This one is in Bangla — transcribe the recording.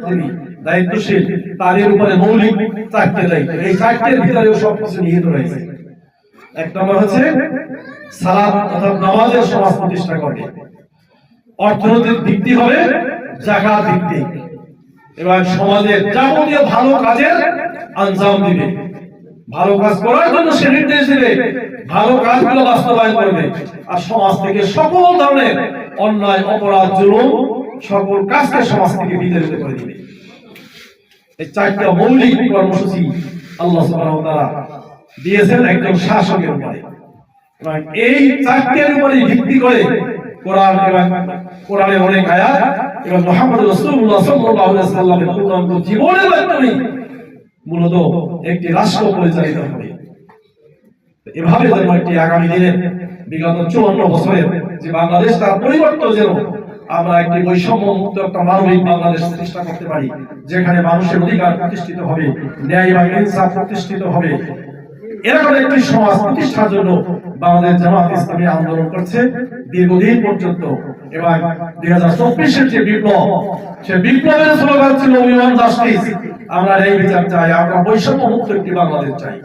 যিনি দায়িত্বশীল তাদের উপরে মৌলিক চারটে দায়িত্ব, এই চারটের ভিতরেও সবকিছু নিহিত রয়েছে। এক নম্বর হচ্ছে সালাত অর্থাৎ নামাজের সমাজ প্রতিষ্ঠা করবে, অর্থনৈতিক ভিত্তি হবে যাকাত ভিত্তিক, এবং সমাজের যাবতীয় ভালো কাজের আঞ্জাম দিবে, ভালো কাজ করার জন্য সে নির্দেশ দিবে, ভালো কাজগুলো বাস্তবায়ন করবে, আর সমাজ থেকে সকল ধরনের অন্যায় অপরাধ জুলুম সকল কাজকে সমাজ থেকে বিতাড়িত করে দিবে। এই চারটি মৌলিক কর্মসূচি আল্লাহ সুবহানাহু ওয়া তাআলা দিয়েছেন একজন শাসকের উপরে, এবং এই চারটির উপরে ভিত্তি করে কোরআন এবং কোরআনের অনেক আয়াত এবং মুহাম্মদ রাসূলুল্লাহ সাল্লাল্লাহু আলাইহি ওয়াসাল্লামের পূর্ণাঙ্গ জীবনের মাধ্যমে মূলত একটি রাষ্ট্র পরিচালিত হবে। এভাবে যেন একটি আগামী দিনে বিগত 54 বছরের যে বাংলাদেশ তার পরিবর্তন যেন আমরা একটি বৈষম্য মুক্ত একটা মানবিক বাংলাদেশ প্রতিষ্ঠা করতে পারি, যেখানে মানুষের অধিকার প্রতিষ্ঠিত হবে, ন্যায় এবং ইনসাফ প্রতিষ্ঠিত হবে। এরকম একটি সমাজ প্রতিষ্ঠার জন্য বাংলাদেশ জামাত ইসলামী আন্দোলন করছে দীর্ঘদিন পর্যন্ত, এবং 2024-এর যে বিপ্লব, সে বিপ্লবের স্লোগান ছিল উই ওয়ান্ট জাস্টিস, আমরা এই বিচার চাই, আমরা বৈষম্য মুক্ত একটি বাংলাদেশ চাই।